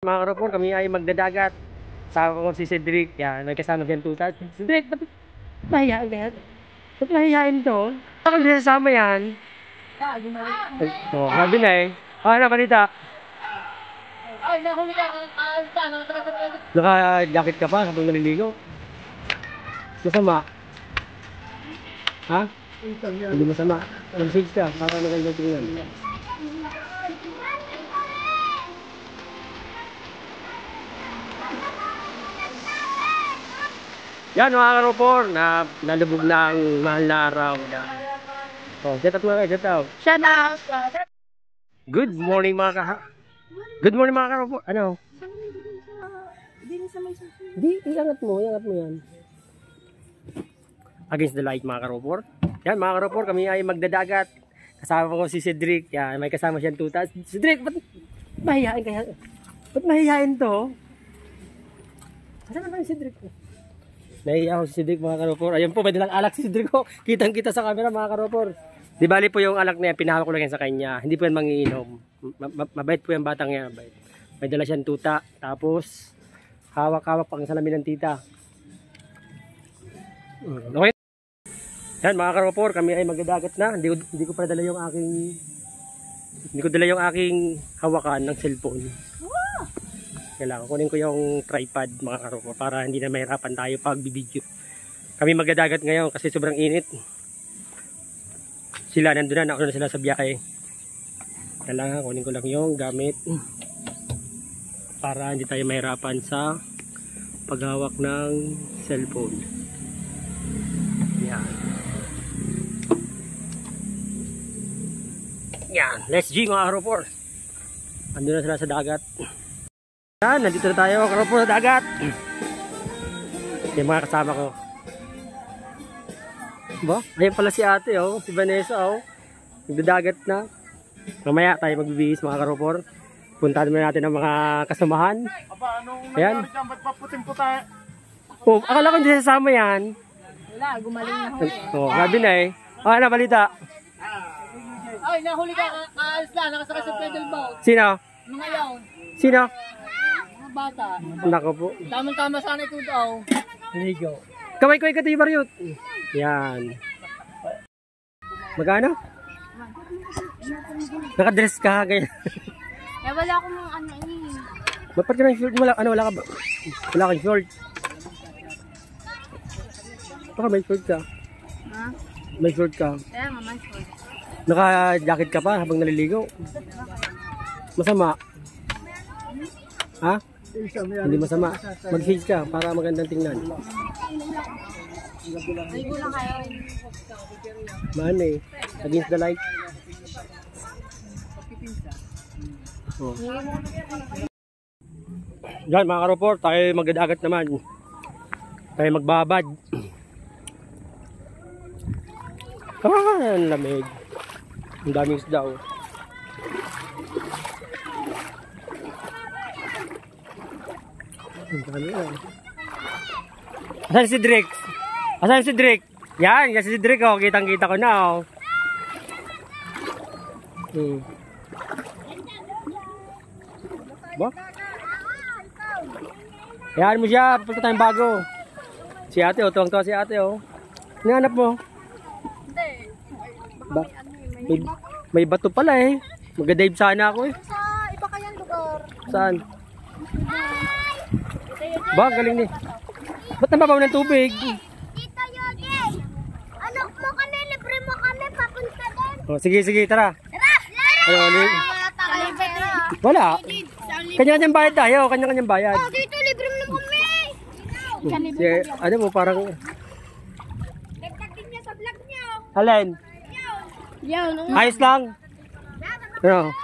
Mga karopor, kami ay magdadagat. Kasama ko si Cedric. Yan, may kasama dyan tutas. Cedric, ba't mahihain ba yan? Ba't mahihain to? Bakit hindi sasama yan? Oo, sabi na eh. Ano, balita? Naka-jacket ka pa habang naliligo? Masama? Ha? Hindi masama. Mag-shades ka, para magandang tingnan. Yan mga karopor, nalubog na ang mahal na araw. Oh, shout out mga shout out. Shout out! Good morning mga karopor. Ano? Hindi, iangat mo yan. Against the light mga karopor. Yan mga karopor, kami ay magdadagat. Kasama ko si Cedric. Yan, may kasama siyang tutas. Cedric, ba't mahihain kaya? Ba't mahihain to? Saan naman si Cedric? Naiiyak ako si Cedric mga karopor. Ayun po, may dalang alak si Cedric ko. Kitang kita sa camera mga karopor. Di bali po yung alak na yan, pinahawak ko lang yan sa kanya. Hindi po yan mangiinom. Mabait po yung batang yan. Mabait. May dala siyang tuta. Tapos, hawak-hawak pang salamin ng tita. Okay. Yan mga karopor, kami ay magdadagat na. Hindi ko pa dala yung aking hawakan ng cellphone. Kailangan kunin ko yung tripod mga karopor para hindi na mahirapan tayo pag bibidyo. Kami magdadagat ngayon kasi sobrang init. Sila nandun na, nauna na sila sa biyahe. Kailangan kunin ko lang yung gamit para hindi tayo mahirapan sa paghawak ng cellphone. Yan. Yan, let's G mga karopor. Nandun na sila sa dagat. Yan, nandito na tayo karopor sa dagat. Yung mga kasama ko. Ba? Ayun pala si ate oh, si Vanessa oh. Nagdadagat na. Mamaya tayo magbibihis mga karopor. Puntahan naman natin ang mga kasamahan. Aba, anong ayan. nangyari dyan? Ba't paputing-puta? Oh, akala ko hindi sasama yan. Wala, gumaling na ho. Oh, sabi na eh. Oh, ano balita? Ay, nahuli ka, aalis na, nakasakay sa pedal boat. Sino? Mga yaw, Sino? mga bata. Nako po. Tamang-tama sana ito daw. Ligo. Kamay-kamay ka tayo Mariot. Yan. Magkano? Nakadress ka ganyan. Eh, wala akong mga ano eh. Ba't ka ng short? Wala ka ba? Wala kang short. Baka may short ka. Ha? May short ka. Kaya naman, short. Naka-jacket ka pa habang naliligo. Masama? Ha? Hindi masama. Mag-shades ka para magandang tingnan. Ay, gulang kayo. Maan eh. Against the light. Oh. Yan mga karopor, tayo magdadagat naman. Tayo magbabad. Ang lamig. Ang daming isda oh. Ang dami oh. Asan si Cedric? Asan si Cedric? Yan, si Cedric oh, kitang-kita ko na oh. Ba? Hayaan mo siya, papunta tayong bago. Si ate oh, tuwang-tuwa si ate oh. Hinahanap mo? Hindi. Ba? May bato pala eh. Mag-dive sana ako eh. Sa iba kayang lugar. Saan? Ba, galing ni. Ba't nababaw ng tubig? Tito Yogi! Anak mo kami, libre mo kami, papunta doon. Oh, sige, tara. Tara! Ayun, wala. Kanya-kanyang bayad tayo, kanya-kanyang bayad. Oh, dito, libre mo lang kami. Si, ano mo, parang... Nagtagin niya sa vlog niya. Alin? Yan. Ayos lang. Ano?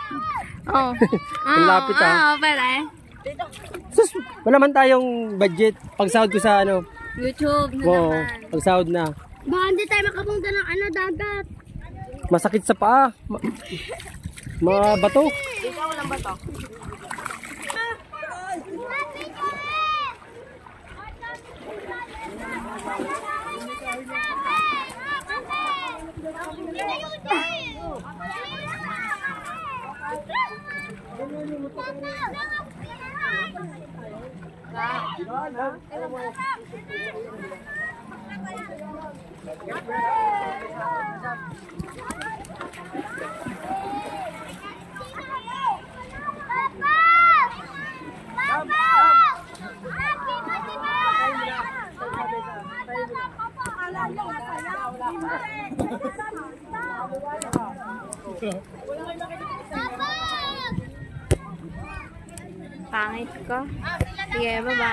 Oh. Ang lapit ah. pala eh. Sus, wala man tayong budget. Pag-sahod ko sa ano. YouTube na Oo, naman. pag-sahod na. Baka hindi tayo makapunta ng ano, dagat. Masakit sa paa. Mga bato. Dito walang bato. Pangit ko. Sige, baba.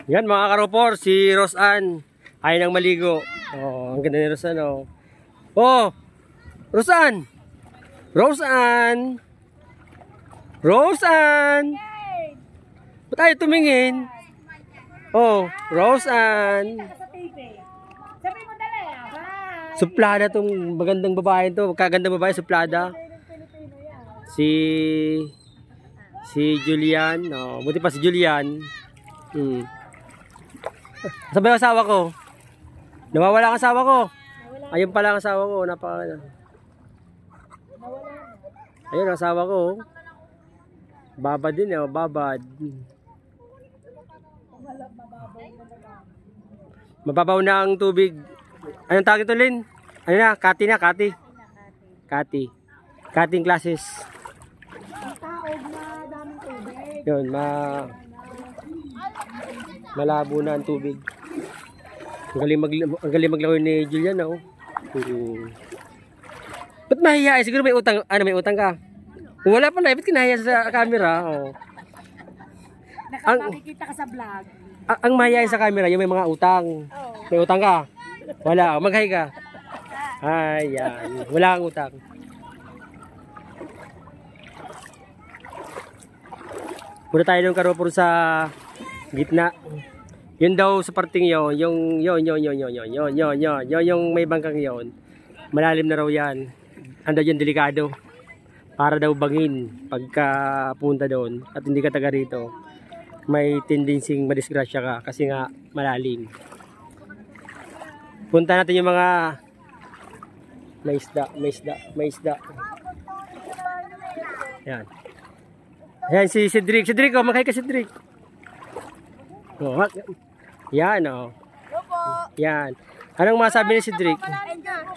Yan mga karopor, si Roseanne ay nang maligo. Oh, ang ganda ni Roseanne, oh. Oh! Roseanne! Roseanne! Roseanne! Ba't tayo tumingin? Oh, Roseanne! Sabi mo dali, bye! Suplada tong magandang babae to. Kagandang babae, suplada. Si Julian. Oh, buti pa si Julian. Sabi ang asawa ko. Nawawala ang asawa ko. Ayun pala ang asawa ko. Ayun ang asawa ko. Babad din eh. Babad. Mababaw na ang tubig. Anong tawag ito, Lin? Ano na? Kati na, Kati. Kati. Kating classes. Yun, malabo na ang tubig. Ang galing maglaro ni Julian, oh. Ba't mahiya? Siguro may utang. Ano, may utang ka? Kung wala pala, ba't kinahiya sa camera? Oh. Nakapakikita ka sa vlog. Ang mahihayin sa camera, yung may mga utang. May utang ka? Wala. Mag-hi ka. Ayan. Wala kang utang. Punta tayo ng karopor sa gitna. Yun daw sa parting yon, yung may bangkang yon. Malalim na raw yan. Ando dyan delikado. Para daw bangin pagka punta doon at hindi ka taga rito. May tendencying madisgrasya ka kasi nga malalim. Punta natin yung mga may isda. Yan. Ayan si Cedric. Cedric, oh, maghay ka Cedric. Oh, yan, oh. Yan. Anong masabi ni Cedric?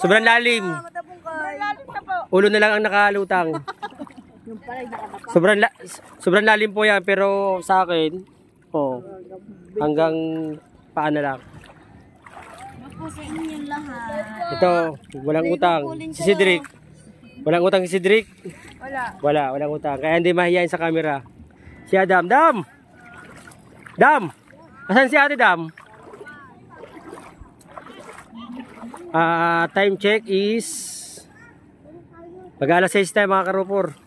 Sobrang lalim. Ulo na lang ang nakalutang. Sobrang lalim po yan, pero sa akin, oh, hanggang paa na lang. Ito, walang utang. Si Cedric. Walang utang si Cedric? Walang utang. Kaya hindi mahihayin sa camera. Si Adam. Dam! Asan si ate Dam? Time check is mag-alas 6 tayo mga karopor.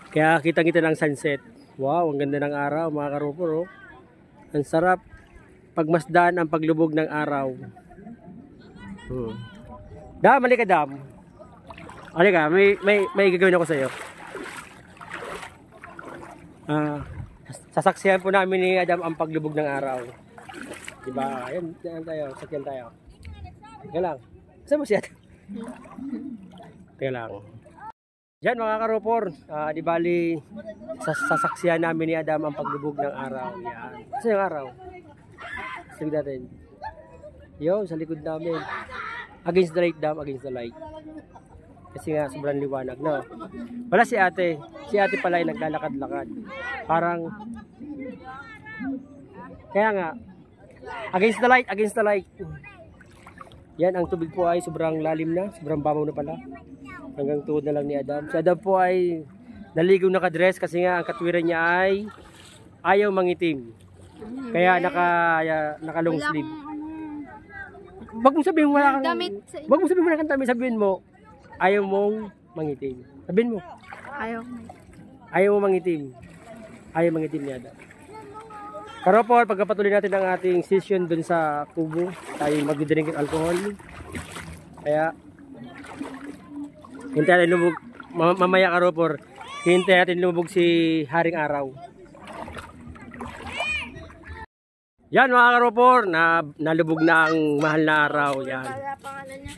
Kaya kita-kita ng sunset. Wow, ang ganda ng araw mga karopor, oh. Ang sarap pagmasdan ang paglubog ng araw. Dam, halika Dam. Halika, may gagawin ako sa iyo. Sasaksihan po namin ni Adam ang paglubog ng araw. Diba? Ayan tayo, sakyan tayo. Teka lang. Saan mo siya? Teka lang. Diyan mga karopor, di bali sasaksihan namin ni Adam ang paglubog ng araw. Yan. Saan yung araw? Sige natin. Yun, sa likod namin. Against the light, Dam, against the light. Kasi nga sobrang liwanag, no? Wala si ate. Si ate pala ay naglalakad-lakad. Parang kaya nga against the light. Yan, ang tubig po ay sobrang lalim na, sobrang babaw na pala. Hanggang tuhod na lang ni Adam. Si Adam po ay naligaw nakadress kasi nga ang katwiran niya ay ayaw mangitim. Kaya naka long sleeve. Wag mo sabihin wala kang damit. Wag mo sabihin wala kang damit, sabihin mo ayaw mong mangitim. Sabihin mo. Ayaw mo mangitim. Ayaw mangitim niya. Karopor, pagkapatuloy natin ang ating session dun sa kubo, tayo magdidrink ng alcohol. Kaya, hintayin natin lumubog, mamaya karopor, hintayin natin lumubog si Haring Araw. Yan mga karopor, nalubog na ang mahal na araw. Yan.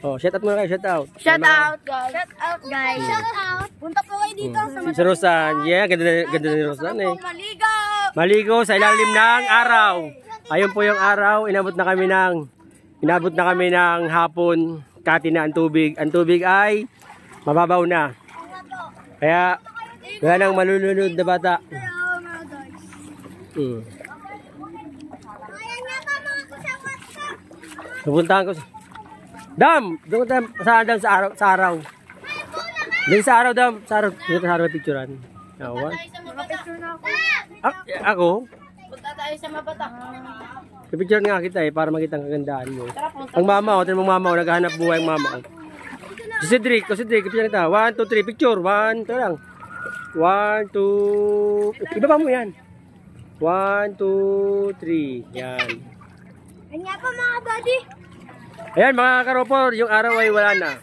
Oh, shout out muna kayo, shout out. Shout out, guys. Shout out, guys. Shout out. Punta po kayo dito sa Si Rosan, yeah, ganda ni Rosan eh. Maligo. Maligo sa ilalim ng araw. Ayun po yung araw, inabot na kami ng hapon, kati na ang tubig. Ang tubig ay mababaw na. Kaya, wala nang malulunod na bata. Pupuntahan ko. Dam! Doon tayo sa araw. Doon sa araw, Dam. Sa araw picturean. Ako? Punta tayo sa Mabata. Picture nga kita eh, para makita ang kagandaan mo. Ang mama ko, tinong mama ko, naghahanap buhay ang mama ko. Si Cedric, picture kita. 1, 2, 3, picture. 1, ito lang. 1, 2, iba pa mo yan. 1, 2, 3. Yan. Kanya pa mga buddy. Ayan mga karopor, yung araw ay wala na.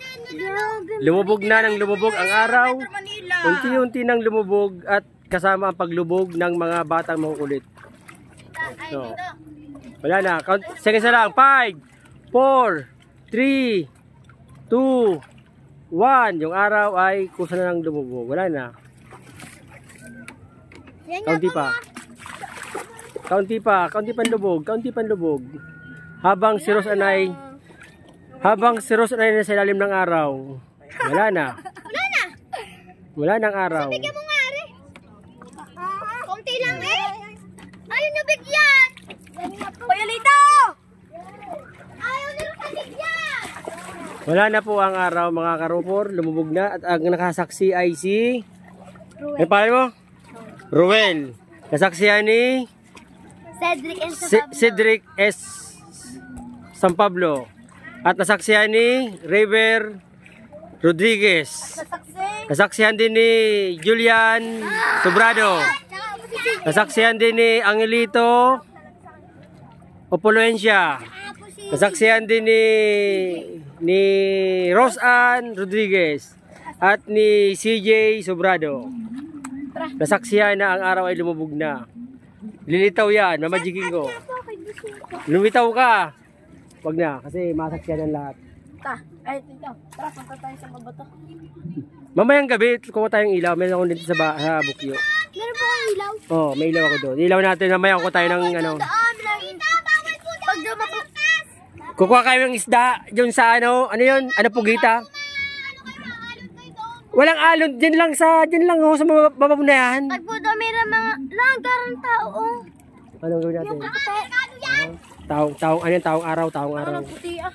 Lumubog na ng lumubog ang araw. Unti-unti nang lumubog at kasama ang paglubog ng mga batang makukulit. So, wala na. Sige sa lang. 5, 4, 3, 2, 1. Yung araw ay kusa na ng lumubog. Wala na. Kaunti pa lubog. Habang si Rosan ay nasa ilalim ng araw. Wala na. Wala nang araw. Bigyan mo nga rin. Konti lang eh. Ayaw nyo bigyan. Kuya Lito! Ayaw nyo bigyan. Wala na po ang araw mga karopor. Lumubog na. At ang nakasaksi ay si... Ano pangalan mo? Ruel. Kasaksihan ni... Cedric S. San Pablo. At nasaksihan ni River Rodriguez. Nasaksihan din ni Julian Sobrado. Nasaksihan din ni Angelito Opoluencia. Nasaksihan din ni Rosan Rodriguez at ni CJ Sobrado. Nasaksihan na ang araw ay lumubog na. Lilitaw yan, mamajigin ko. Lumitaw ka. Wag na, kasi masaksihan ang lahat. Ay, ito. Tara, punta tayo sa Mabata. Mamayang gabi, kuha tayong ilaw. Meron ako dito sa bukyo. Meron po kayong ilaw? Oo, may ilaw ako doon. Ilaw natin, mamaya kuha tayo ng ano. Pag dumakas. Kukuha kayo ng isda, dyan sa ano yun? Ano pugita? Walang alon, dyan lang sa bababo na yan. Pag po dami ng mga langgarang tao. Anong gawin natin? Taong araw. Puti ah.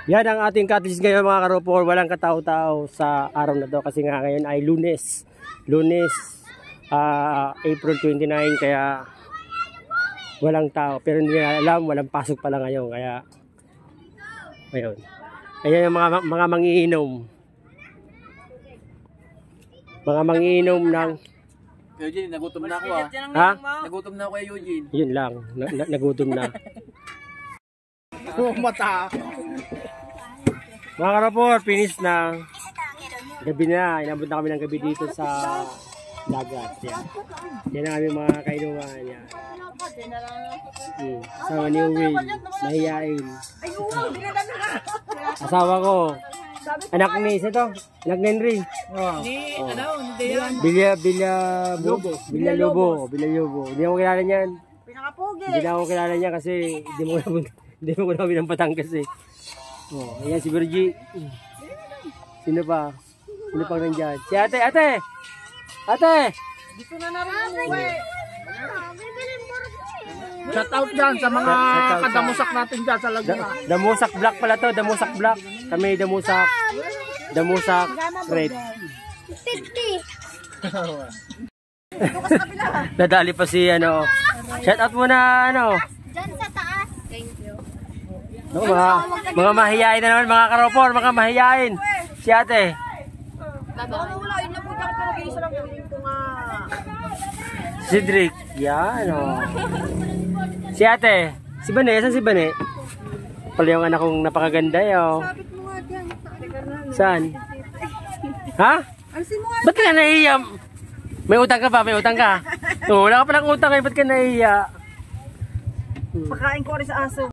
Yan ang ating cottage ngayon mga karopor. Walang katao-tao sa araw na to kasi nga ngayon ay Lunes, April 29, kaya walang tao. Pero hindi nila alam, walang pasok pala ngayon. Kaya ayun. Ayan yung mga mangiinom. Mga mangiinom ng... Eugene, nagutom na ako ah. Ha? Nagutom na ako kay Eugene. Yun lang, nagutom na. Mata. Mga karapor, finish na. Gabi na, inabot na kami ng gabi dito sa dagat. Yan ang aming mga kainuman. Yan. Asawa ni Will, mahihain. Asawa ko. Anak ni ito, anak ni Henry. Bilya Lobo. Hindi ako kilala niyan. Hindi na ako kilala niya kasi hindi mo namin ng Batangas eh. Oh, ayan si Virgie. Sino pa nandyan? Si ate! Dito na namin umuwi. Shout out dyan sa mga kadamusak natin dyan sa Laguna. Damusak Black pala to, Damusak Black. Kami Damusak Red. 50. Nadali pa si ano. Shout out muna ano. Diyan sa taas. Thank you. No, mga mahihain na naman mga karopor, mga mahihain. Si ate. Wala, yun na po dyan pero isa lang ko nga. Cedric. Yan o. Si ate. Si Bane, saan si Bane? Pala yung anak kong napakaganda yun. Sabit mo nga dyan. Saan? Ha? Alisin mo nga. Ba't ka naiiya? May utang ka ba? May utang ka? Oh, wala ka palang utang eh. Ba't ka naiiya? Pagkain ko rin sa aso.